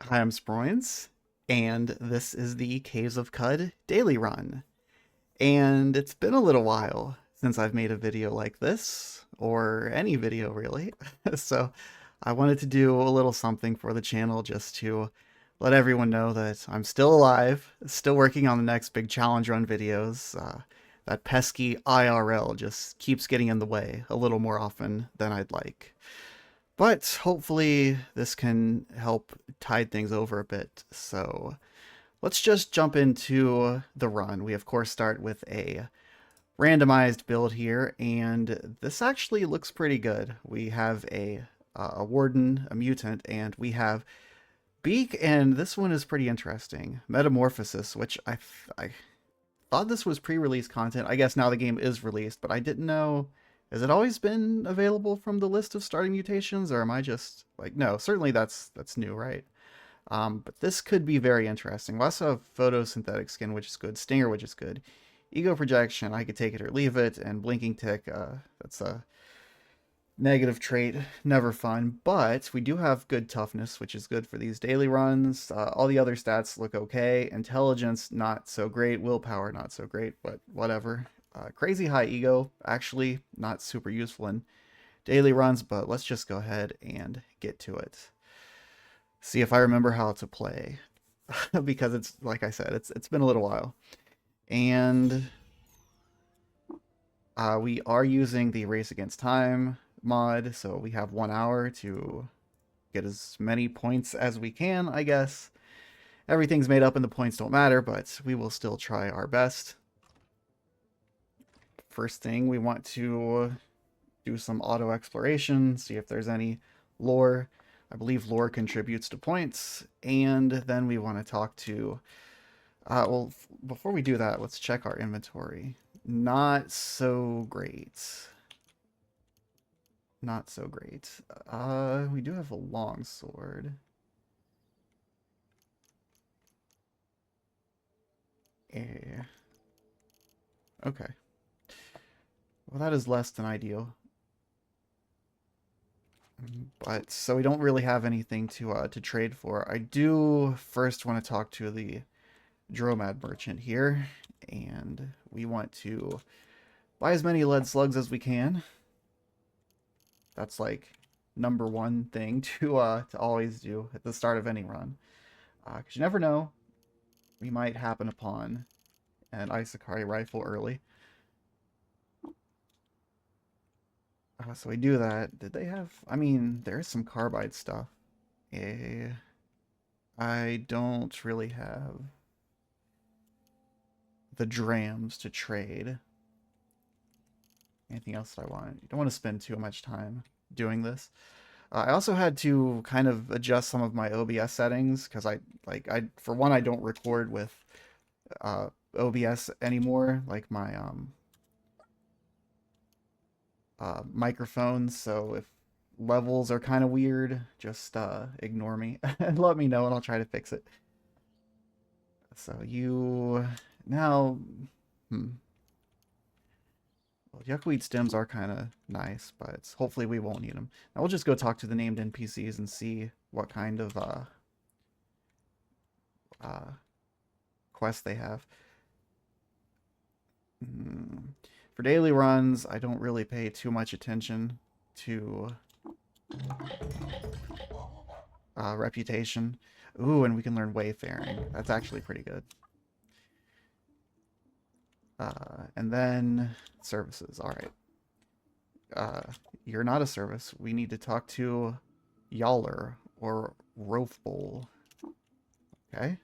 Hi, I'm Sproins, and this is the Caves of Cud daily run. And it's been a little while since I've made a video like this, or any video really. So I wanted to do a little something for the channel just to let everyone know that I'm still alive, still working on the next big challenge run videos. That pesky IRL just keeps getting in the way a little more often than I'd like. But hopefully this can help tide things over a bit. So let's just jump into the run. We of course start with a randomized build here, and this actually looks pretty good. We have a warden, a mutant, and we have Beak, and this one is pretty interesting. Metamorphosis, which I thought this was pre-release content. I guess now the game is released, but I didn't know. Has it always been available from the list of starting mutations, or am I just like, no, certainly that's new, right? But this could be very interesting. We also have photosynthetic skin, which is good. Stinger, which is good. Ego projection, I could take it or leave it. And blinking tick, that's a negative trait, never fun. But we do have good toughness, which is good for these daily runs. All the other stats look okay. Intelligence, not so great. Willpower, not so great, but whatever. Crazy high ego, actually not super useful in daily runs, but let's just go ahead and get to it. See if I remember how to play. Because it's, like I said, it's been a little while. And we are using the Race Against Time mod, so we have 1 hour to get as many points as we can, I guess. Everything's made up and the points don't matter, but we will still try our best. First thing, we want to do some auto exploration, see if there's any lore. I believe lore contributes to points, and then we want to talk to... well, before we do that, let's check our inventory. Not so great. Not so great. We do have a long sword. Eh. Okay. Well, that is less than ideal. But so we don't really have anything to trade for. I do first want to talk to the Dromad merchant here, and we want to buy as many lead slugs as we can. That's like #1 thing to always do at the start of any run, because you never know, we might happen upon an Isakari rifle early. So we do that. Did they have? I mean, there's some carbide stuff. Eh, I don't really have the drams to trade. Anything else that I want? You don't want to spend too much time doing this. I also had to kind of adjust some of my OBS settings because I for one, I don't record with OBS anymore, like my microphones. So if levels are kind of weird, just ignore me and let me know, and I'll try to fix it. So you now, well, yuckweed stems are kind of nice, but hopefully we won't need them. Now we'll just go talk to the named NPCs and see what kind of quests they have. For daily runs, I don't really pay too much attention to reputation. Ooh, and we can learn wayfaring. That's actually pretty good. And then services. All right. You're not a service. We need to talk to Yaller or Rofbowl. Okay.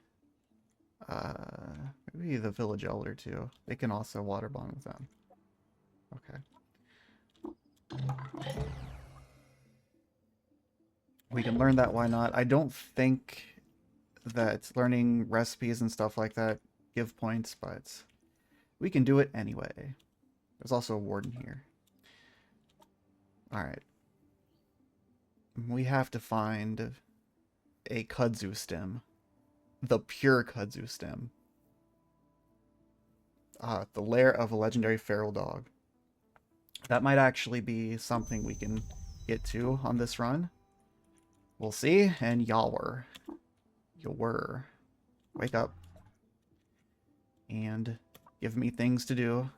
Maybe the village elder too. They can also water bond with them. Okay. We can learn that, why not? I don't think that learning recipes and stuff like that give points, but we can do it anyway. There's also a warden here. Alright. We have to find a kudzu stem. The pure kudzu stem. The lair of a legendary feral dog. That might actually be something we can get to on this run. We'll see. And Yaller. You were. Wake up. And give me things to do.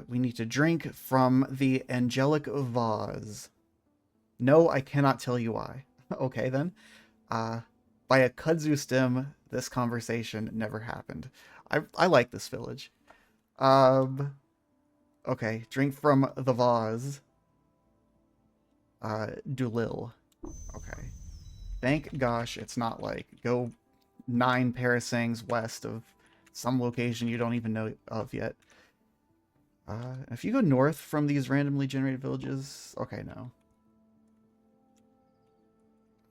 We need to drink from the angelic vase. No, I cannot tell you why. Okay, then. By a kudzu stem, this conversation never happened. I like this village. Okay, drink from the vase. Dulil. Okay. Thank gosh it's not like go 9 parasangs west of some location you don't even know of yet. If you go north from these randomly generated villages... Okay, no.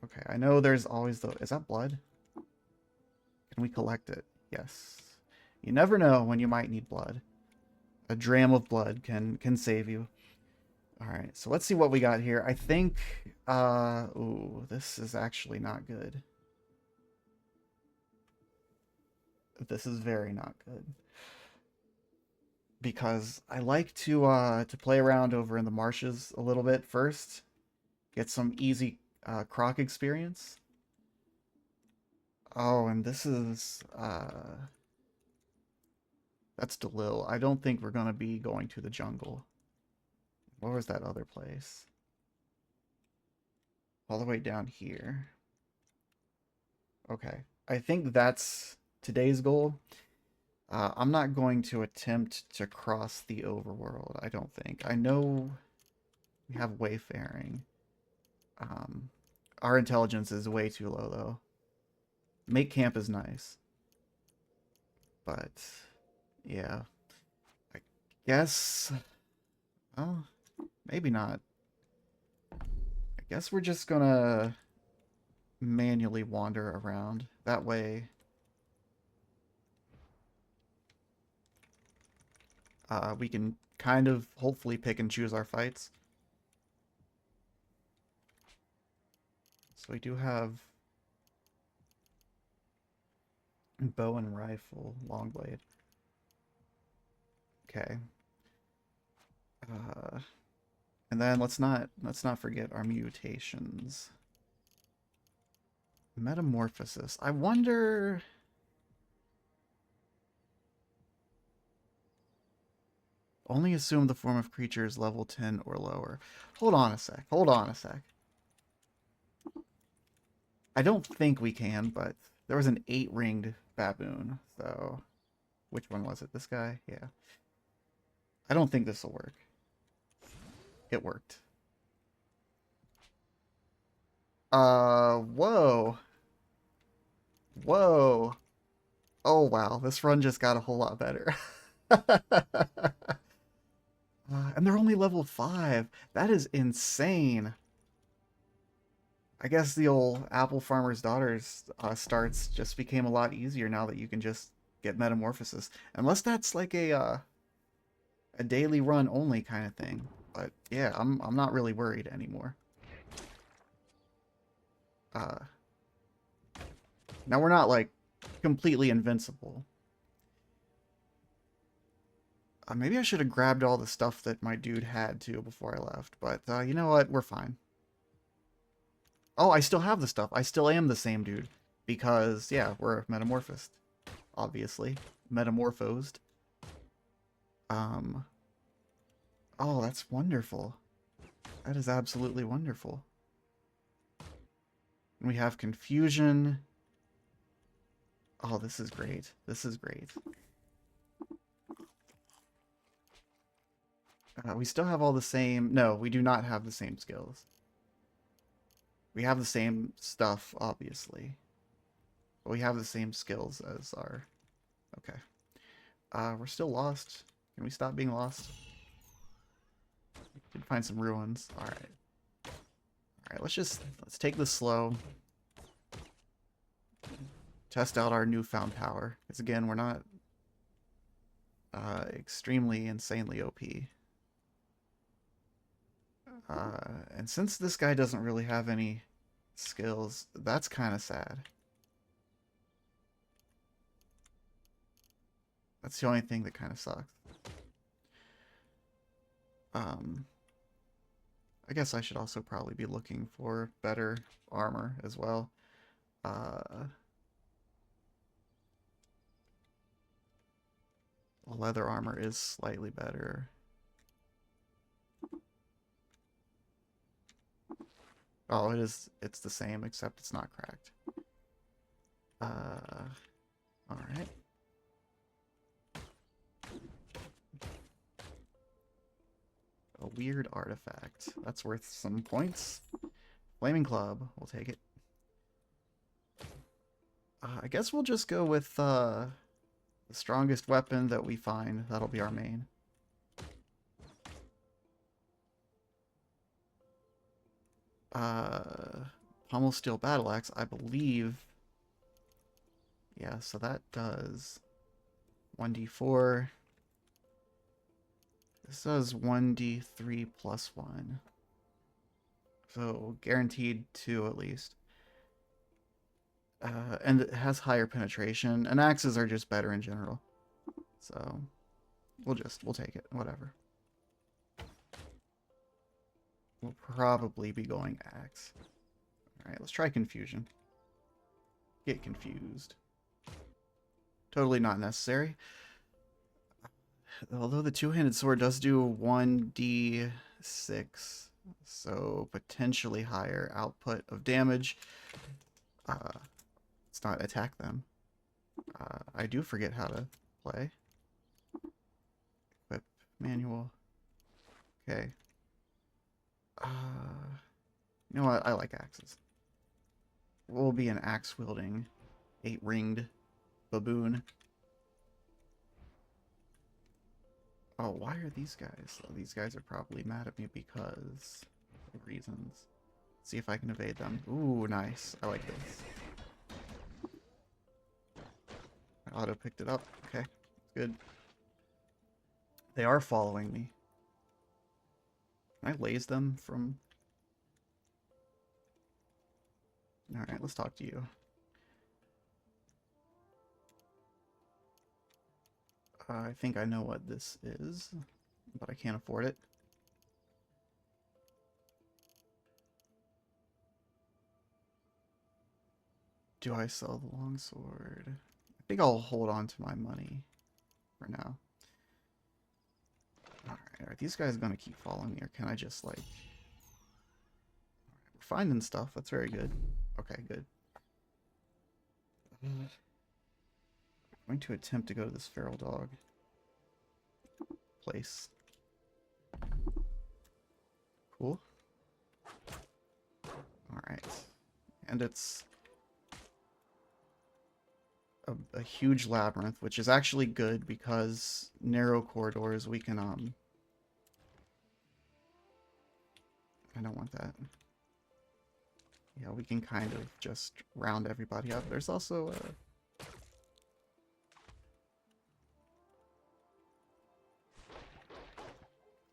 Okay, I know there's always the... Is that blood? Can we collect it? Yes. You never know when you might need blood. A dram of blood can save you. Alright, so let's see what we got here. I think... ooh, this is actually not good. This is very not good. Because I like to play around over in the marshes a little bit first. Get some easy croc experience. Oh, and this is... that's Delil. I don't think we're going to be going to the jungle. Where was that other place? All the way down here. Okay. I think that's today's goal. I'm not going to attempt to cross the overworld, I don't think. I know we have wayfaring. Our intelligence is way too low, though. Make camp is nice. But, yeah. I guess... Well, maybe not. I guess we're just gonna manually wander around. That way... we can kind of hopefully pick and choose our fights. So we do have bow and rifle, long blade. Okay. And then let's not forget our mutations. Metamorphosis. I wonder... Only assume the form of creature is level 10 or lower. Hold on a sec. Hold on a sec. I don't think we can, but there was an 8-ringed baboon, so... Which one was it? This guy? Yeah. I don't think this will work. It worked. Whoa. Whoa. Oh, wow. This run just got a whole lot better. And they're only level 5. That is insane. I guess the old apple farmer's daughters starts just became a lot easier now that you can just get metamorphosis. Unless that's like a daily run only kind of thing. But yeah, I'm not really worried anymore. Now we're not like completely invincible. Maybe I should have grabbed all the stuff that my dude had too before I left, but you know what? We're fine. Oh, I still have the stuff. I still am the same dude. Because, yeah, we're metamorphosed. Obviously. Metamorphosed. Oh, that's wonderful. That is absolutely wonderful. We have confusion. Oh, this is great. This is great. We still have all the same... No, we do not have the same skills. We have the same stuff, obviously. But we have the same skills as our... Okay. We're still lost. Can we stop being lost? We did find some ruins. Alright. Alright, let's take this slow. Test out our newfound power. Because again, we're not extremely insanely OP. And since this guy doesn't really have any skills, that's kind of sad. That's the only thing that kind of sucks. I guess I should also probably be looking for better armor as well. Leather armor is slightly better. Oh, it is. It's the same, except it's not cracked. All right. A weird artifact. That's worth some points. Flaming club. We'll take it. I guess we'll just go with the strongest weapon that we find. That'll be our main. Pommel steel battle axe, I believe. Yeah, so that does 1d4. This does 1d3 plus 1. So guaranteed 2 at least. And it has higher penetration, and axes are just better in general. So we'll take it, whatever. We'll probably be going axe. Alright, let's try confusion. Get confused. Totally not necessary. Although the two-handed sword does do 1d6, so potentially higher output of damage. Let's not attack them. I do forget how to play. Equip manual. Okay. You know what? I like axes. We'll be an axe-wielding, 8-ringed baboon. Oh, why are these guys? Oh, these guys are probably mad at me because of reasons. See if I can evade them. Ooh, nice. I like this. I auto picked it up. Okay, good. They are following me. Can I laze them from... Alright, let's talk to you. I think I know what this is, but I can't afford it. Do I sell the longsword? I think I'll hold on to my money for now. Alright, are these guys going to keep following me, or can I just, like... Alright, we're finding stuff. That's very good. Okay, good. I'm going to attempt to go to this feral dog place. Cool. Alright. And it's a huge labyrinth, which is actually good because narrow corridors we can, I don't want that. Yeah, we can kind of just round everybody up. There's also a...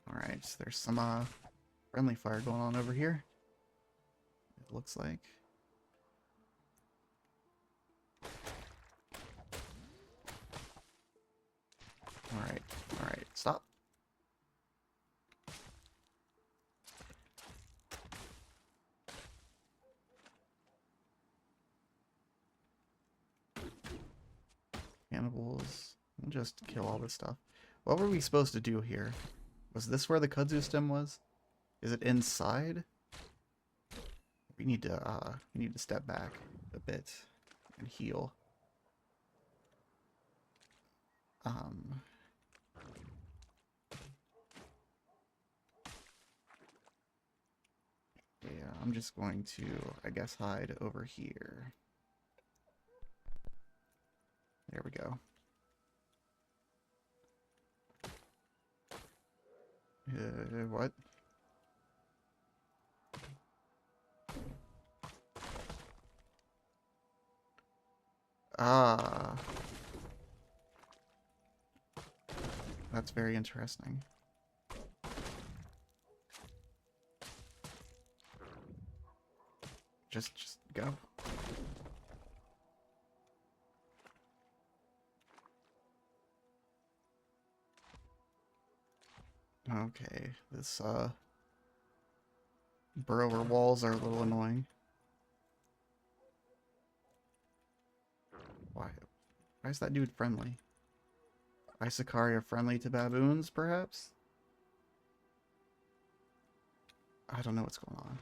Alright, so there's some friendly fire going on over here. It looks like. Alright, stop. Cannibals. We'll just kill all this stuff. What were we supposed to do here? Was this where the kudzu stem was? Is it inside? We need to step back a bit and heal. Yeah, I'm just going to, I guess, hide over here. There we go. What? Ah. That's very interesting. Just go. Okay, this burrower walls are a little annoying. Why is that dude friendly? Isakaria friendly to baboons, perhaps? I don't know what's going on.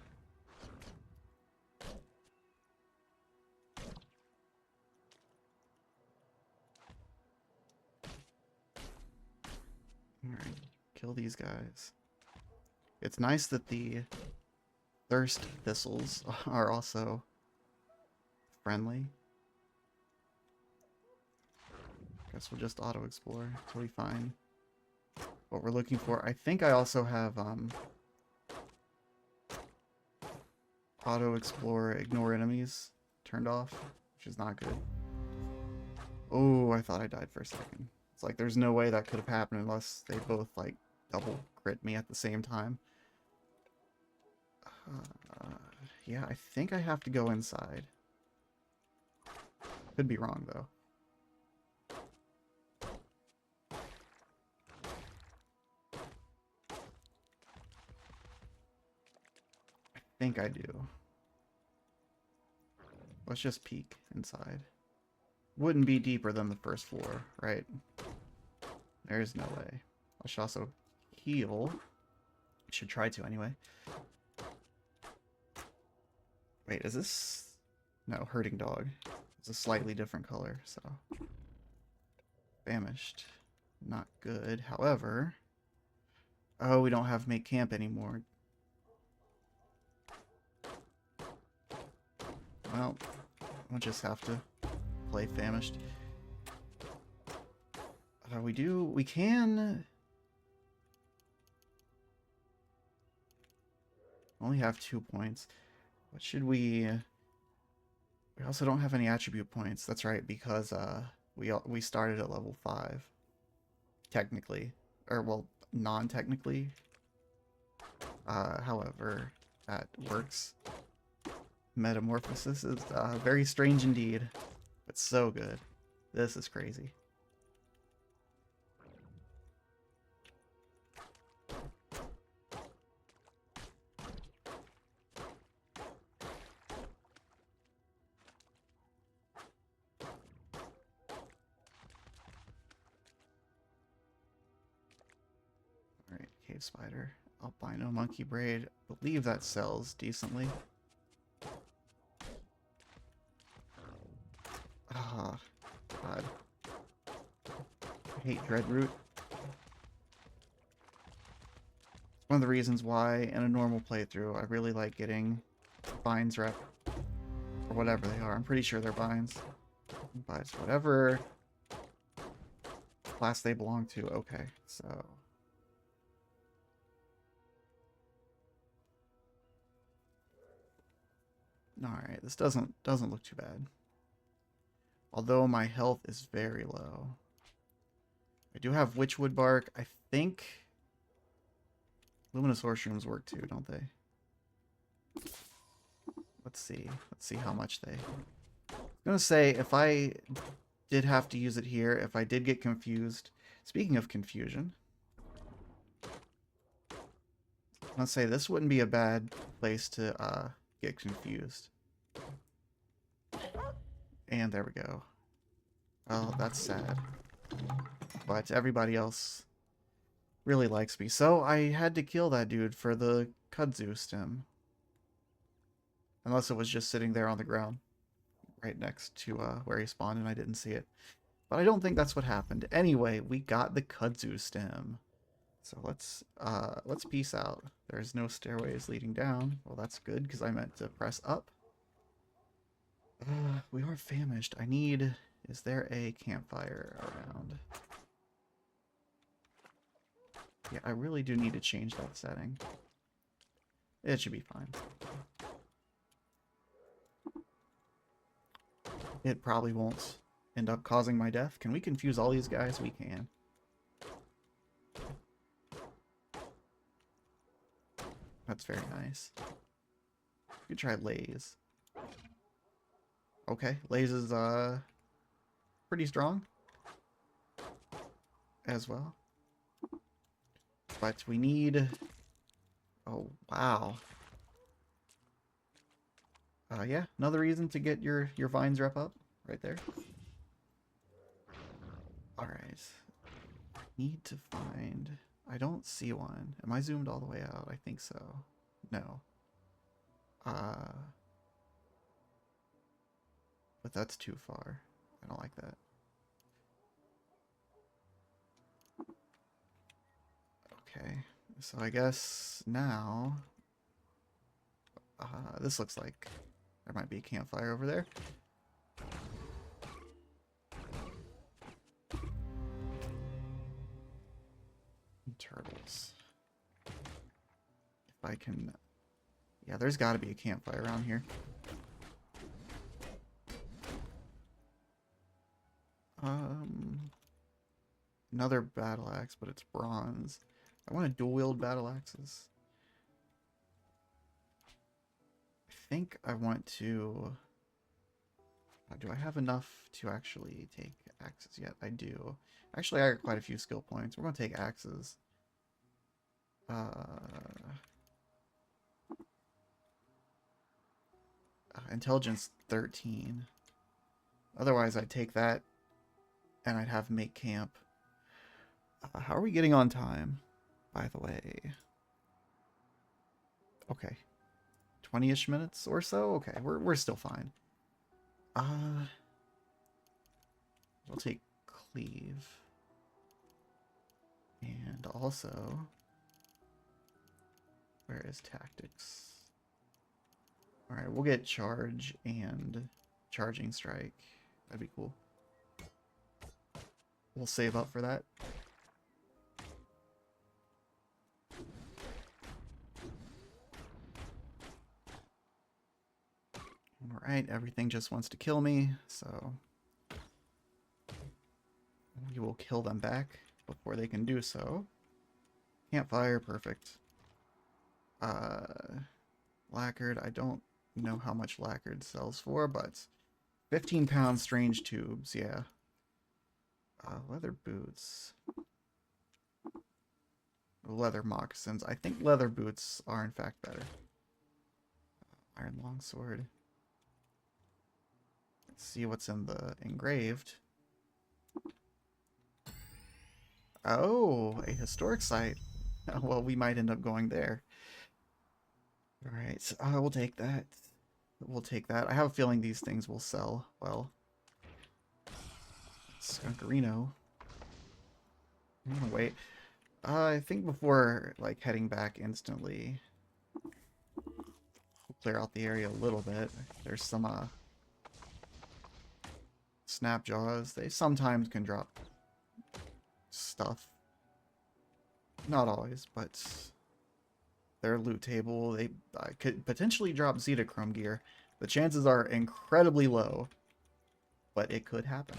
Alright, kill these guys. It's nice that the thirst thistles are also friendly. Guess we'll just auto-explore until we find what we're looking for. I think I also have auto-explore ignore enemies turned off, which is not good. Oh, I thought I died for a second. It's like there's no way that could have happened unless they both like double crit me at the same time. Yeah, I think I have to go inside. Could be wrong though. I think I do. Let's just peek inside. Wouldn't be deeper than the first floor, right? There's no way. I should also heal. Should try to anyway. Wait, is this... No, herding dog. It's a slightly different color, so... Famished. Not good. However... Oh, we don't have make camp anymore. Well, we'll just have to play famished. We can... Only have 2 points. What should we... We also don't have any attribute points. That's right, because we started at level 5. Technically. Or, well, non-technically. However, that works. Metamorphosis is very strange indeed. But so good. This is crazy. Alright, cave spider. Albino monkey braid. I believe that sells decently. Ah, God. I hate Dreadroot. One of the reasons why in a normal playthrough I really like getting vines rep. Or whatever they are. I'm pretty sure they're vines. But whatever class they belong to. Okay, so... Alright, this doesn't look too bad. Although my health is very low. I do have witchwood bark. I think luminous horseshoes work too, don't they? Let's see. Let's see how much they... I'm gonna say, if I did have to use it here, if I did get confused... Speaking of confusion... I'm gonna say this wouldn't be a bad place to get confused. And there we go. Oh, that's sad. But everybody else really likes me. So I had to kill that dude for the kudzu stem. Unless it was just sitting there on the ground. Right next to where he spawned and I didn't see it. But I don't think that's what happened. Anyway, we got the kudzu stem. So let's peace out. There's no stairways leading down. Well, that's good because I meant to press up. We are famished. I need... Is there a campfire around? Yeah, I really do need to change that setting. It should be fine. It probably won't end up causing my death. Can we confuse all these guys? We can. That's very nice. We could try Lays. Okay, Lays is pretty strong as well. But we need... Oh, wow. Yeah, another reason to get your vines rep up right there. Alright. Need to find... I don't see one. Am I zoomed all the way out? I think so. No. But that's too far. I don't like that. Okay. So I guess now... this looks like there might be a campfire over there. Turtles. If I can... Yeah, there's got to be a campfire around here. Another battle axe, but it's bronze. I want to dual wield battle axes. I think I want to... do I have enough to actually take axes yet? I do. Actually, I got quite a few skill points. We're going to take axes. Intelligence 13. Otherwise, I'd take that and I'd have make camp. How are we getting on time, by the way? Okay. 20-ish minutes or so? Okay, we're still fine. We'll take cleave. And also... Where is tactics? Alright, we'll get charge and charging strike. That'd be cool. We'll save up for that. Alright, everything just wants to kill me, so we will kill them back before they can do so. Campfire, perfect. Lacquered, I don't know how much lacquered sells for, but 15 pound strange tubes, yeah. Leather boots. Leather moccasins. I think leather boots are in fact better. Iron longsword. Let's see what's in the engraved. Oh, a historic site. Well, we might end up going there. Alright, we'll take that. We'll take that. I have a feeling these things will sell well. Skunkerino. I'm gonna wait. I think before, like, heading back instantly, we'll clear out the area a little bit. There's some, snapjaws. They sometimes can drop stuff. Not always, but their loot table, they could potentially drop Zetachrome gear. The chances are incredibly low, but it could happen.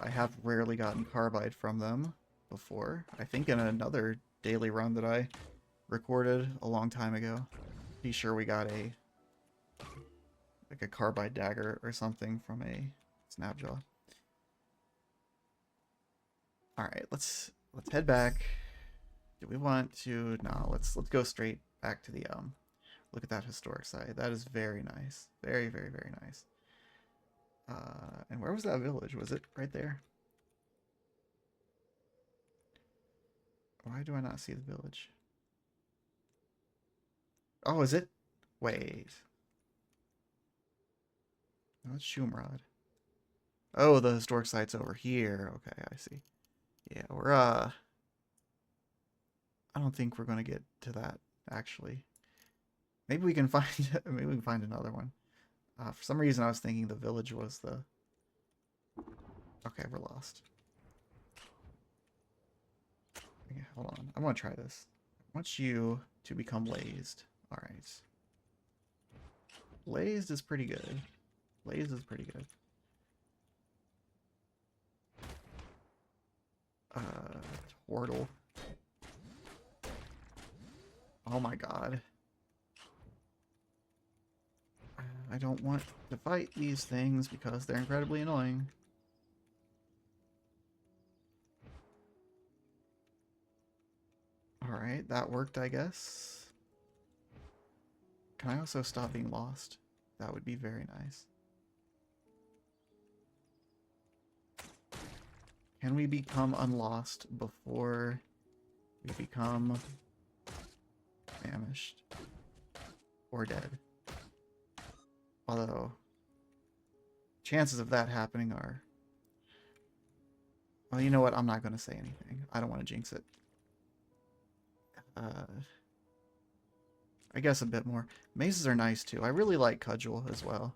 I have rarely gotten carbide from them before. I think in another daily run that I recorded a long time ago. Be sure we got like a carbide dagger or something from a snapjaw. Alright, let's head back. Do we want to... No, let's go straight back to the look at that historic site. That is very nice. Very, very, very nice. And where was that village? Was it right there? Why do I not see the village? Oh, is it? Wait. No, it's Shumrod. Oh, the historic site's over here. Okay, I see. Yeah, we're, I don't think we're gonna get to that, actually. Maybe we can find, maybe we can find another one. For some reason, I was thinking the village was the... Okay, we're lost. Okay, hold on. I want to try this. I want you to become lazed. Alright. Lazed is pretty good. Lazed is pretty good. Tortle. Oh my god. I don't want to fight these things because they're incredibly annoying. Alright, that worked, I guess. Can I also stop being lost? That would be very nice. Can we become unlost before we become famished or dead? Although, chances of that happening are... Well, you know what? I'm not going to say anything. I don't want to jinx it. I guess a bit more. Maces are nice too. I really like Cudgel as well.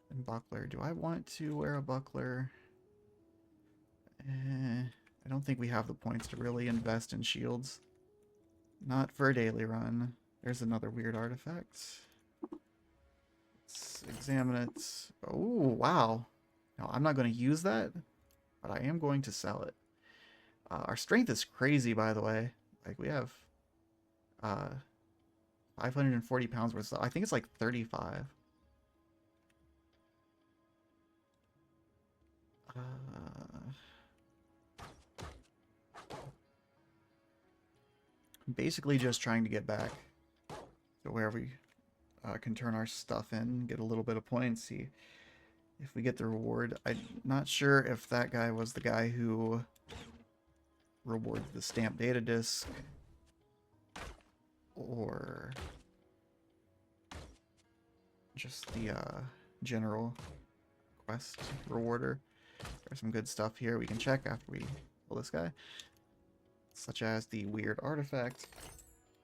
And Buckler. Do I want to wear a Buckler? I don't think we have the points to really invest in shields. Not for a daily run. There's another weird artifact. Let's examine it. Oh, wow. No, I'm not going to use that, but I am going to sell it. Our strength is crazy, by the way. Like, we have 540 pounds worth of... I think it's like 35. Basically just trying to get back to where we can turn our stuff in, get a little bit of points, see if we get the reward. I'm not sure if that guy was the guy who rewarded the stamp data disc or just the general quest rewarder. There's some good stuff here we can check after we kill this guy, such as the weird artifact,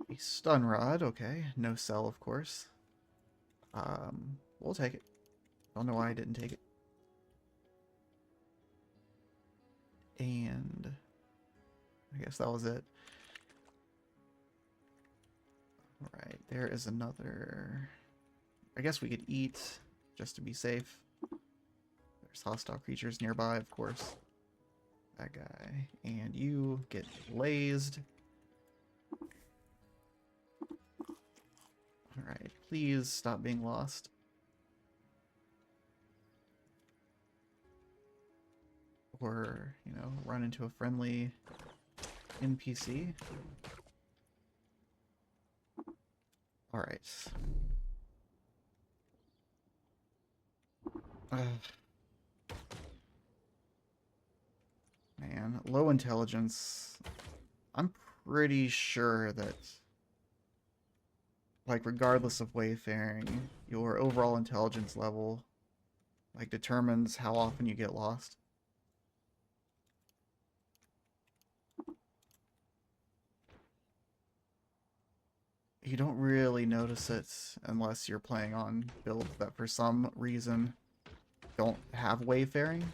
a stun rod. Okay, no cell, of course. We'll take it. Don't know why I didn't take it. And I guess that was it. Alright, there is another... I guess we could eat just to be safe. There's hostile creatures nearby, of course. That guy. And you get blazed. Alright, please stop being lost. Or, you know, run into a friendly NPC. Alright. Man, low intelligence. I'm pretty sure that, like, regardless of wayfaring, your overall intelligence level, like, determines how often you get lost. You don't really notice it unless you're playing on builds that for some reason don't have wayfaring.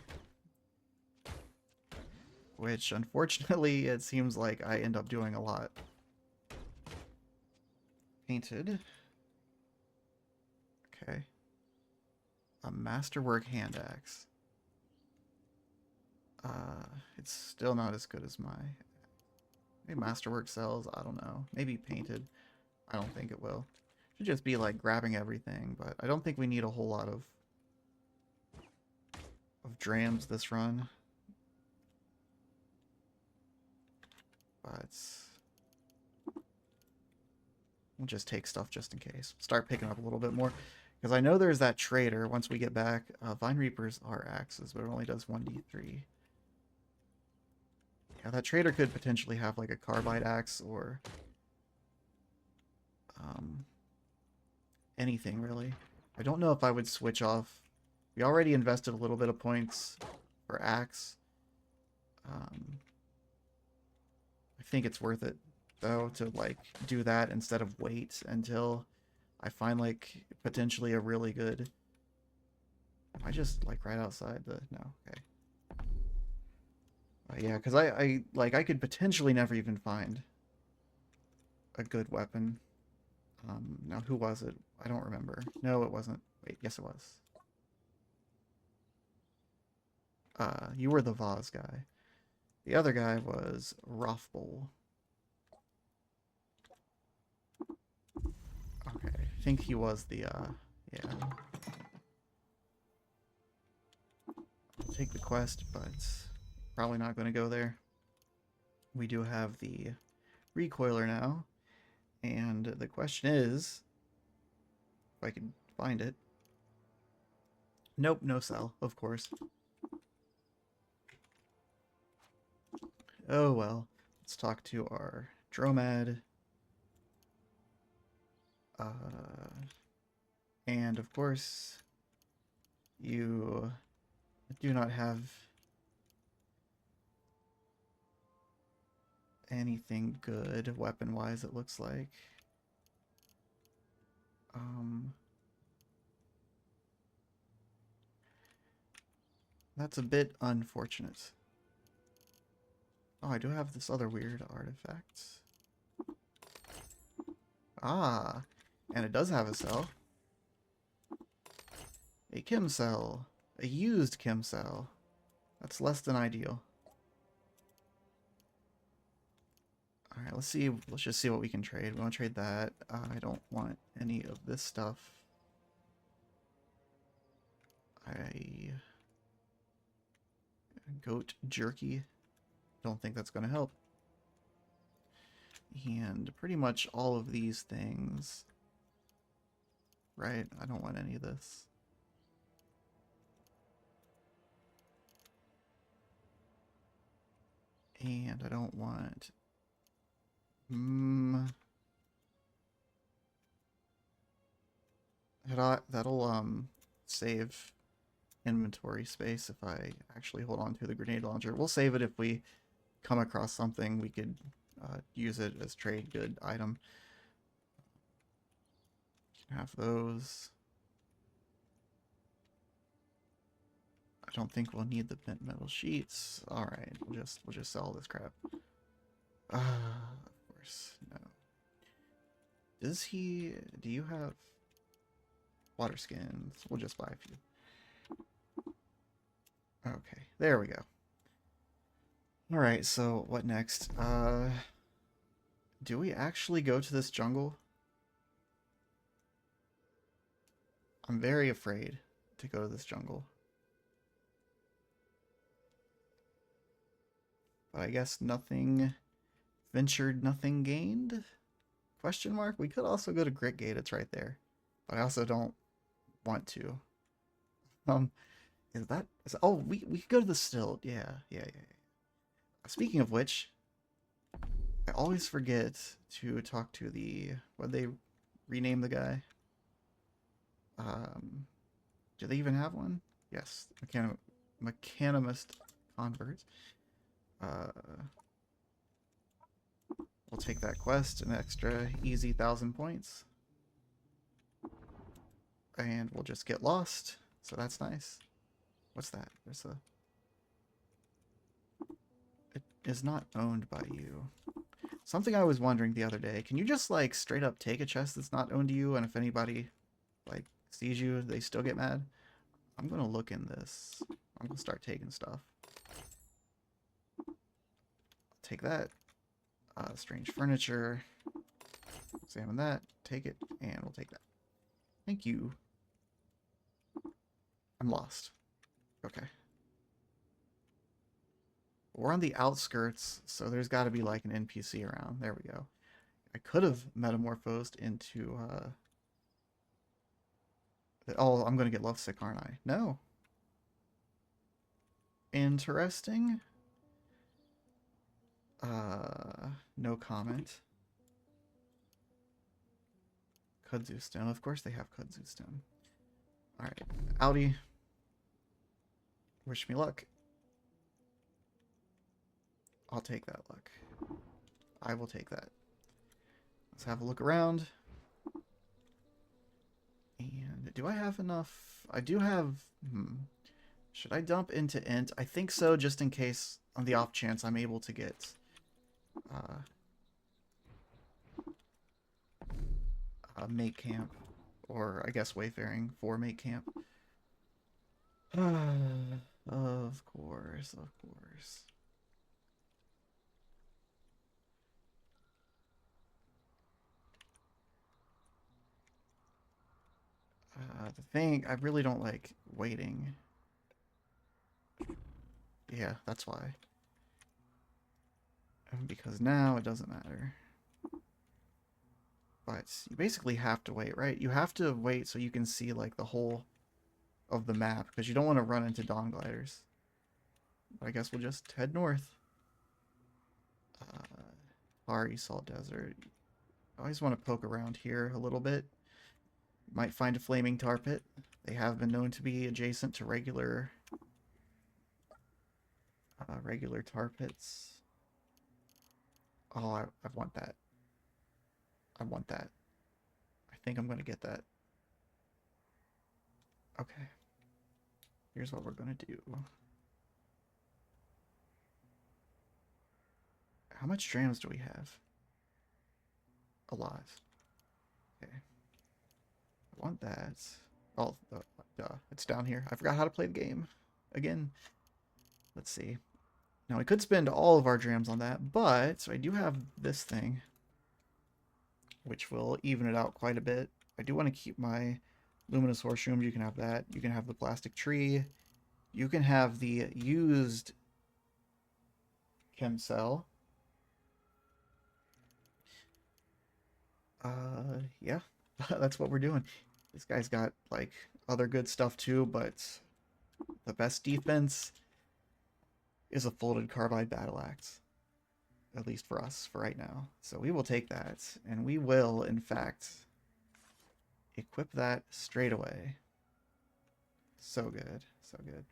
Which, unfortunately, it seems like I end up doing a lot. Painted. Okay. A masterwork hand axe. It's still not as good as my... Maybe masterwork sells, I don't know. Maybe painted. I don't think it will. Should just be like grabbing everything, but I don't think we need a whole lot of drams this run. But we'll just take stuff just in case. Start picking up a little bit more. Because I know there's that trader once we get back. Vine Reapers are axes, but it only does 1d3. Yeah, that trader could potentially have like a carbide axe or anything really. I don't know if I would switch off. We already invested a little bit of points for axe. I think it's worth it though to like do that instead of wait until I find like potentially a really good... Am I just like right outside the... No, okay. Yeah, because I could potentially never even find a good weapon. Now who was it? I don't remember. No, it wasn't. Wait, yes it was. You were the vase guy. The other guy was Rothbull. Okay, I think he was the, yeah. I'll take the quest, but probably not going to go there. We do have the recoiler now, and the question is, if I could find it. Nope, no cell, of course. Oh well. Let's talk to our dromad. And of course, you do not have anything good weapon-wise, it looks like. That's a bit unfortunate. Oh, I do have this other weird artifact. Ah, and it does have a cell. A chem cell. A used chem cell. That's less than ideal. Alright, let's see. Let's just see what we can trade. We want to trade that. I don't want any of this stuff. Goat jerky. Don't think that's going to help. And pretty much all of these things. Right? I don't want any of this. And I don't want... That'll save inventory space if I actually hold on to the grenade launcher. We'll save it if we come across something we could use it as trade good item. Have those. I don't think we'll need the bent metal sheets. All right, we'll just sell this crap. Of course, no. Does he? Do you have water skins? We'll just buy a few. Okay, there we go. All right, so what next? Do we actually go to this jungle? I'm very afraid to go to this jungle. But I guess nothing ventured, nothing gained? Question mark? We could also go to Grit Gate, it's right there. But I also don't want to. Oh, we could go to the Stilt. Yeah. Speaking of which, I always forget to talk to the... What'd they rename the guy? Do they even have one? Yes, Mechanimist Convert. We'll take that quest, an extra easy 1,000 points. And we'll just get lost, so that's nice. What's that? There's a... It is not owned by you. Something I was wondering the other day, can you just, like, straight up take a chest that's not owned to you, and if anybody, like, sees you, they still get mad? I'm gonna look in this. I'm gonna start taking stuff. Take that. Strange furniture. Examine that. Take it, and we'll take that. Thank you. I'm lost. Okay. We're on the outskirts, so there's got to be like an NPC around. There we go. I could have metamorphosed into... Oh, I'm going to get lovesick, aren't I? No. Interesting. No comment. Kudzu stone. Of course they have kudzu stone. Alright. Audi. Wish me luck. I'll take that luck. I will take that. Let's have a look around. And do I have enough? I do have... Should I dump into int? I think so, just in case, on the off chance I'm able to get... mate camp. Or, I guess, wayfaring for mate camp. Of course, of course. The thing, I really don't like waiting. Yeah, that's why. Because now it doesn't matter. But you basically have to wait, right? You have to wait so you can see like the whole of the map because you don't want to run into dawn gliders. But I guess we'll just head north. Far Salt Desert. I always want to poke around here a little bit. Might find a flaming tar pit. They have been known to be adjacent to regular tar pits. Oh, I want that. I want that. I think I'm going to get that. Okay. Here's what we're going to do. How much drams do we have? A lot. Okay. I want that. Oh, duh. It's down here. I forgot how to play the game. Again. Let's see. Now, we could spend all of our drams on that, but I do have this thing, which will even it out quite a bit. I do want to keep my luminous horseshoes. You can have that. You can have the plastic tree. You can have the used chem cell. Yeah, that's what we're doing. This guy's got, like, other good stuff too, but the best defense is a folded carbide battle axe. At least for us, for right now. So we will take that, and we will, in fact, equip that straight away. So good, so good.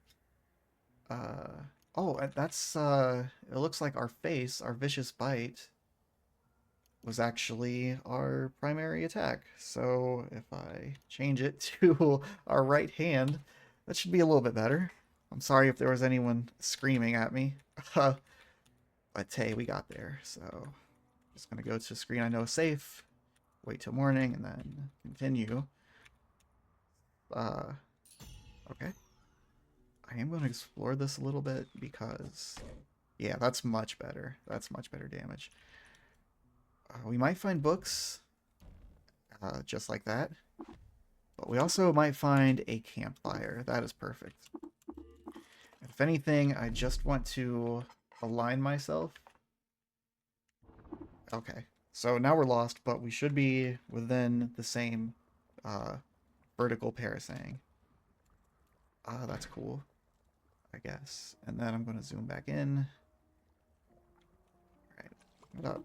Oh, that's, it looks like our face, our vicious bite, was actually our primary attack. So if I change it to our right hand, that should be a little bit better. I'm sorry if there was anyone screaming at me. But hey, we got there. So just going to go to screen I know safe, wait till morning, and then continue. Okay. I am going to explore this a little bit because, yeah, that's much better. That's much better damage. We might find books, just like that. But we also might find a campfire. That is perfect. If anything, I just want to align myself. Okay. So now we're lost, but we should be within the same vertical parasang. That's cool, I guess. And then I'm going to zoom back in. All right. What up?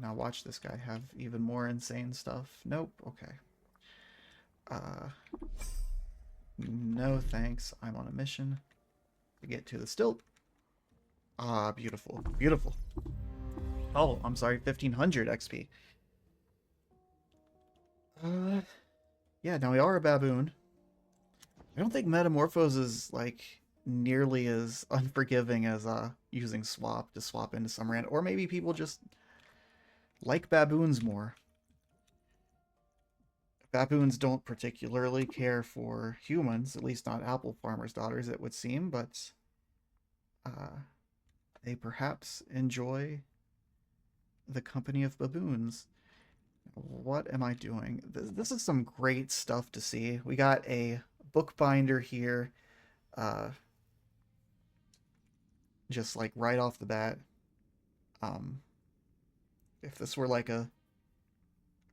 Now watch this guy have even more insane stuff. Nope. Okay. No thanks. I'm on a mission to get to the stilt. Ah, beautiful. Beautiful. Oh, I'm sorry. 1500 XP. Yeah, now we are a baboon. I don't think Metamorphosis is, like, nearly as unforgiving as using swap to swap into some rand. Or maybe people just like baboons more. Baboons don't particularly care for humans, at least not apple farmers' daughters, it would seem, but they perhaps enjoy the company of baboons. What am I doing? This is some great stuff to see. We got a bookbinder here, just like right off the bat. If this were like a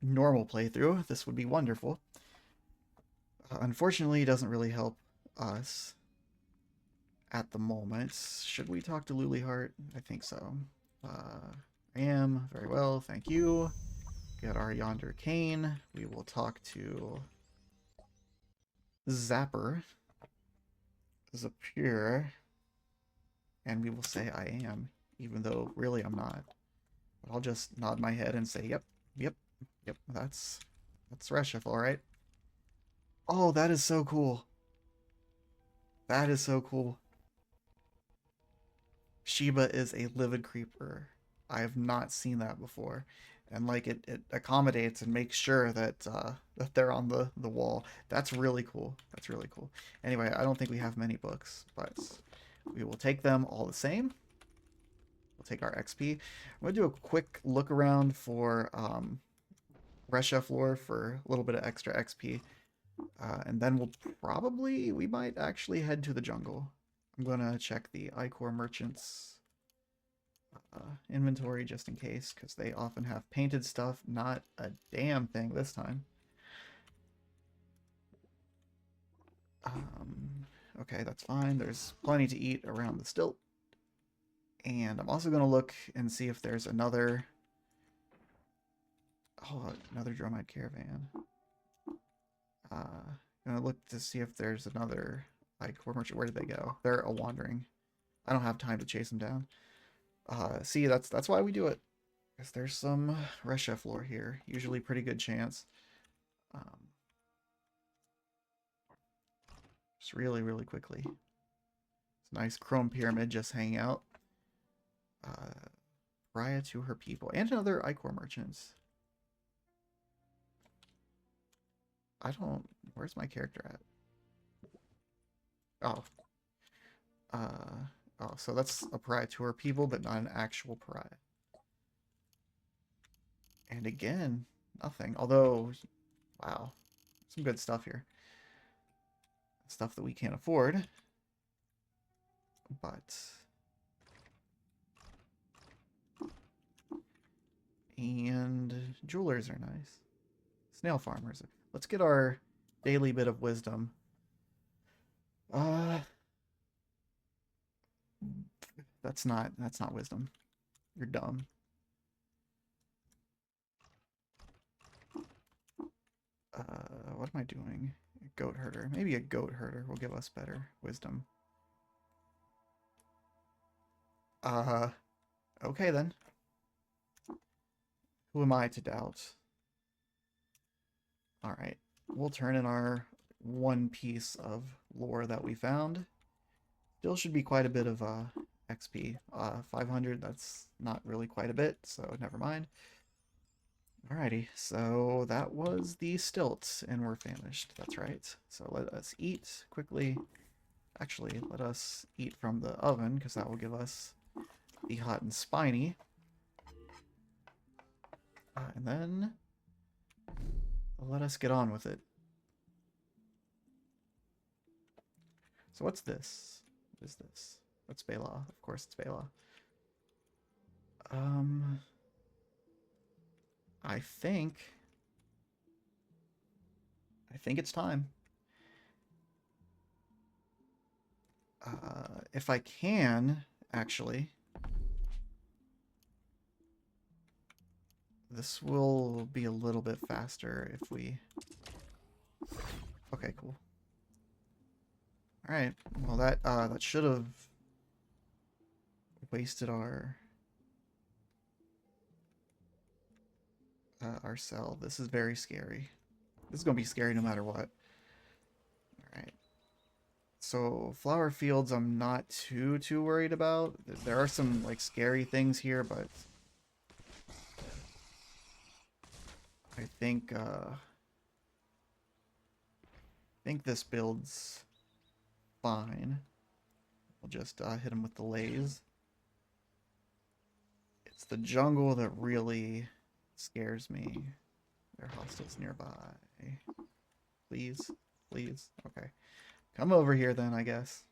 normal playthrough, this would be wonderful. Unfortunately, it doesn't really help us at the moment. Should we talk to Luliheart? I think so. I am. Very well, thank you. Get our yonder cane. We will talk to Zapper. Zapure. And we will say I am, even though really I'm not. But I'll just nod my head and say, yep, that's Reshef, alright. Oh, that is so cool. That is so cool. Sheba is a livid creeper. I have not seen that before. And like it accommodates and makes sure that that they're on the wall. That's really cool. That's really cool. Anyway, I don't think we have many books, but we will take them all the same. We'll take our XP. I'm gonna do a quick look around for Reshef lore for a little bit of extra XP. And then we might actually head to the jungle. I'm gonna check the Icor merchants inventory just in case, because they often have painted stuff. Not a damn thing this time. Okay, that's fine. There's plenty to eat around the stilt. And I'm also going to look and see if there's another... Oh, another Dromite caravan. Gonna look to see if there's another... Like, where did they go? They're a wandering. I don't have time to chase them down. See, that's why we do it. Because there's some Resha floor here. Usually pretty good chance. Just really, really quickly. It's a nice chrome pyramid just hanging out. Raya to her people. And another Ichor merchants. I don't... Where's my character at? Oh. Oh, so that's a pariah to her people, but not an actual pariah. And again, nothing. Although, wow. Some good stuff here. Stuff that we can't afford. But... And jewelers are nice. Snail farmers. Let's get our daily bit of wisdom. That's not wisdom. You're dumb. What am I doing? A goat herder. Maybe a goat herder will give us better wisdom. Okay then. Who am I to doubt? Alright. We'll turn in our one piece of lore that we found. Still should be quite a bit of XP. 500, that's not really quite a bit, so never mind. Alrighty, so that was the stilts, and we're famished. That's right. So let us eat quickly. Actually, let us eat from the oven, because that will give us the hot and spiny. And then let us get on with it. So what's this? What is this? What's Bela? Of course it's Bela. I think it's time. If I can, actually, this will be a little bit faster if we... Okay, cool. Alright, well that should have wasted our cell. This is very scary. This is gonna be scary no matter what. Alright. So, flower fields I'm not too worried about. There are some, like, scary things here, but... I think this build's fine. We'll just hit him with the lays. It's the jungle that really scares me. There are hostiles nearby. Please? Please? Okay. Come over here then, I guess.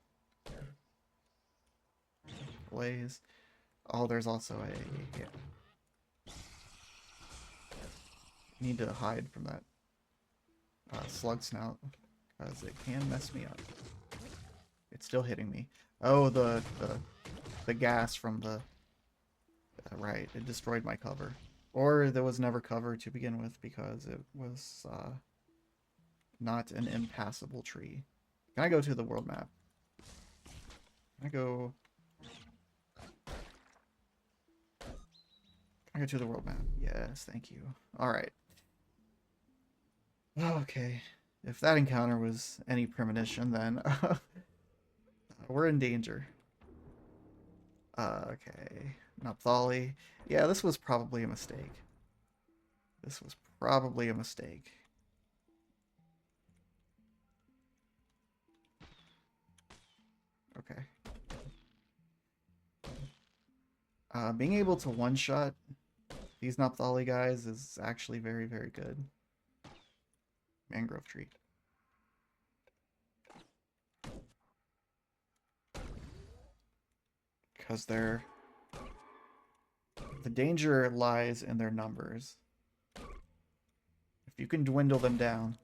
Blaze. Oh, there's also a... Yeah. Need to hide from that slug snout, because it can mess me up. It's still hitting me. Oh, the gas from the... right, it destroyed my cover. Or there was never cover to begin with, because it was not an impassable tree. Can I go to the world map? Can I go... Can I go to the world map? Yes, thank you. Alright. Okay. If that encounter was any premonition, then we're in danger. Okay. Naphtali. Yeah, this was probably a mistake. This was probably a mistake. Okay. Being able to one-shot these Naphtali guys is actually very, very good. Mangrove tree. Because they're The danger lies in their numbers. If you can dwindle them down,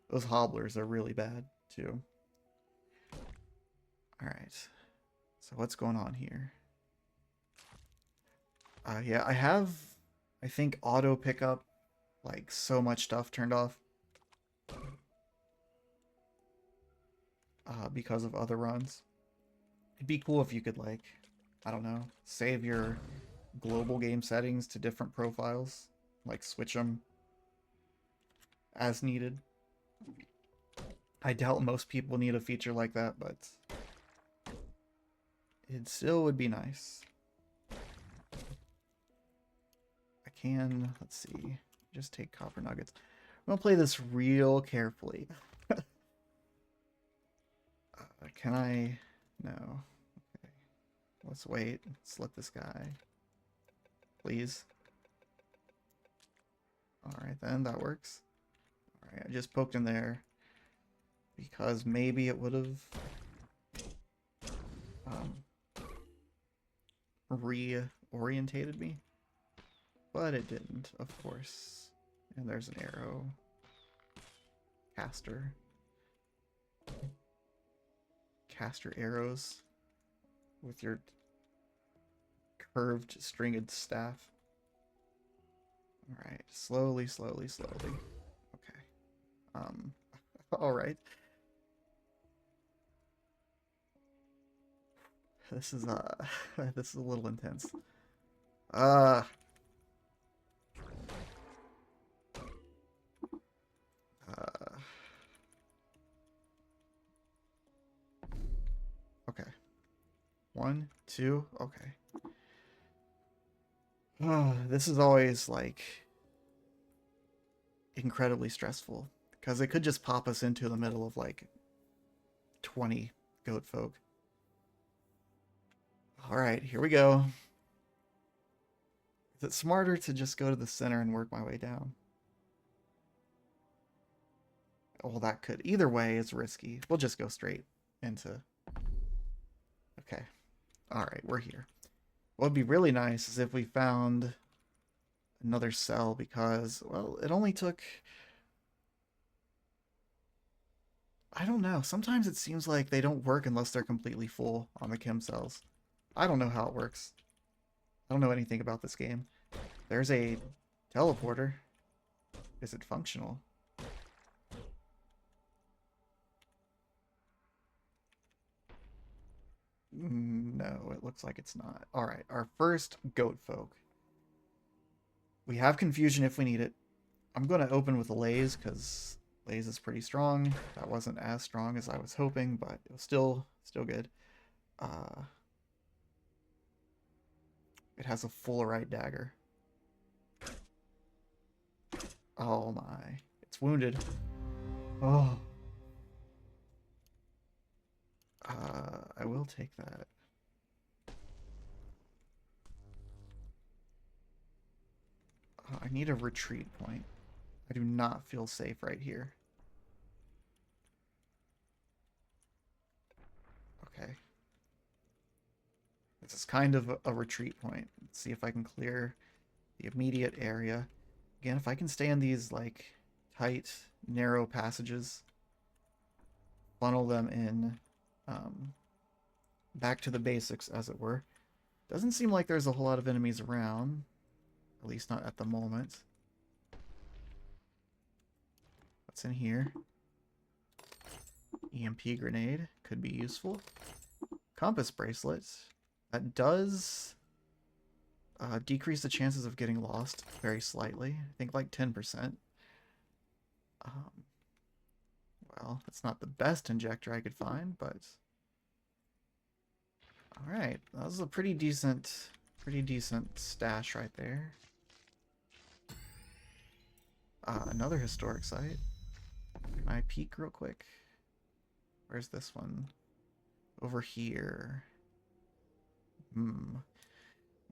those hobblers are really bad too. Alright. So what's going on here? Yeah, I have, I think, auto pickup, like, so much stuff turned off. Because of other runs. It'd be cool if you could, like, I don't know, save your global game settings to different profiles. Like, switch them as needed. I doubt most people need a feature like that, but it still would be nice. I can, let's see, just take copper nuggets. I'm gonna play this real carefully. Can I? No. Okay. Let's wait. Let's let this guy. Please. Alright then, that works. Alright, I just poked in there because maybe it would have reorientated me. But it didn't, of course. And there's an arrow. Caster. Caster arrows with your curved stringed staff. Alright, slowly, slowly, slowly. Okay. Alright. This is this is a little intense. Okay. 1, 2, okay. This is always, like, incredibly stressful, because it could just pop us into the middle of, like, 20 goat folk. Alright, here we go. Is it smarter to just go to the center and work my way down? Well, that could. Either way, it's risky. We'll just go straight into... Okay. Alright, we're here. What would be really nice is if we found another cell, because, well, it only took... I don't know. Sometimes it seems like they don't work unless they're completely full on the chem cells. I don't know how it works. I don't know anything about this game. There's a teleporter. Is it functional? No, it looks like it's not. Alright, our first goat folk. We have confusion if we need it. I'm going to open with a Lays, because Lays is pretty strong. That wasn't as strong as I was hoping, but it was still good. It has a Fullerite dagger. Oh my. It's wounded. Oh. I will take that. I need a retreat point. I do not feel safe right here. Okay. This is kind of a retreat point. Let's see if I can clear the immediate area. Again, if I can stay in these, like, tight, narrow passages, funnel them in, back to the basics, as it were. Doesn't seem like there's a whole lot of enemies around. At least not at the moment. What's in here? EMP grenade. Could be useful. Compass bracelet. That does decrease the chances of getting lost very slightly. I think like 10%. Well, that's not the best injector I could find, but... Alright, that was a pretty decent stash right there. Another historic site. Can I peek real quick? Where's this one? Over here.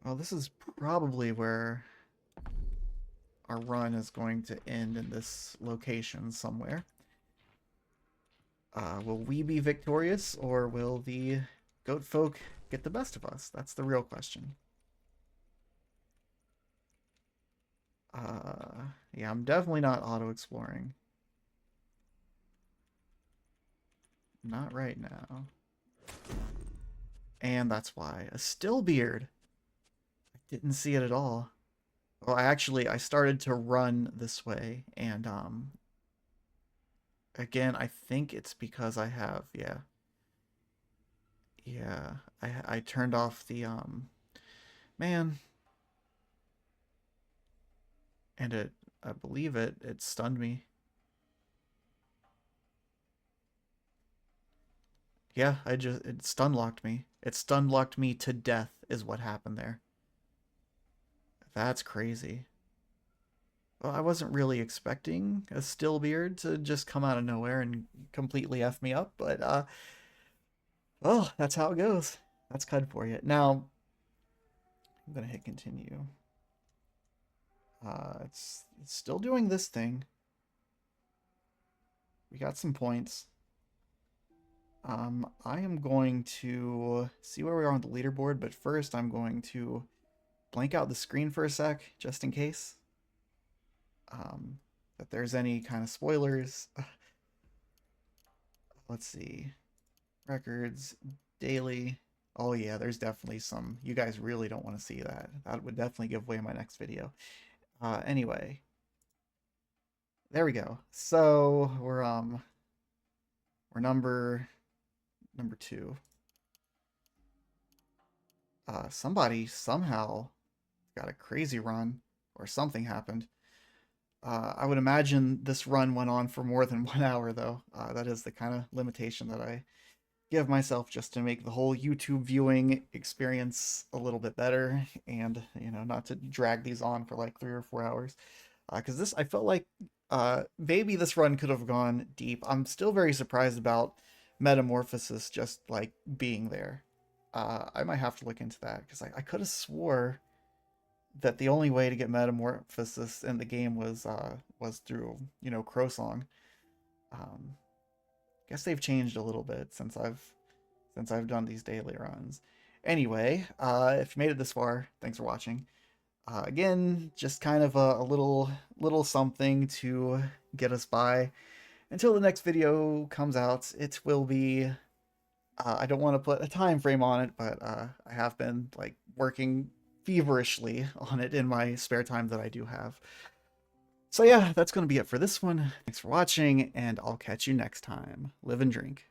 Well, this is probably where our run is going to end, in this location somewhere. Will we be victorious, or will the goat folk get the best of us? That's the real question. Yeah, I'm definitely not auto-exploring. Not right now. And that's why. A still beard. I didn't see it at all. Well, I started to run this way, and again, I think it's because I have, yeah, I turned off the man, and I believe it stunned me. Yeah, it stun locked me. It stun locked me to death is what happened there. That's crazy. Well, I wasn't really expecting a still beard to just come out of nowhere and completely F me up, but well, that's how it goes. That's CUD for you. Now, I'm gonna hit continue. It's still doing this thing. We got some points. I am going to see where we are on the leaderboard, but first I'm going to blank out the screen for a sec, just in case. That there's any kind of spoilers. Let's see. Records, daily. Oh yeah, there's definitely some. You guys really don't want to see that. That would definitely give away my next video. Anyway, there we go. So we're number 2. Somebody somehow got a crazy run, or something happened. I would imagine this run went on for more than 1 hour, though. That is the kind of limitation that I give myself just to make the whole YouTube viewing experience a little bit better, and not to drag these on for like 3 or 4 hours. Because this, I felt like maybe this run could have gone deep. I'm still very surprised about Metamorphosis just like being there. I might have to look into that because I could have swore that the only way to get Metamorphosis in the game was through Crow Song. Um, Guess they've changed a little bit since I've done these daily runs. Anyway, if you made it this far, thanks for watching. Again, just kind of a little something to get us by until the next video comes out. It will be. I don't want to put a time frame on it, but I have been like working feverishly on it in my spare time that I do have. So yeah, that's going to be it for this one. Thanks for watching, and I'll catch you next time. Live and drink.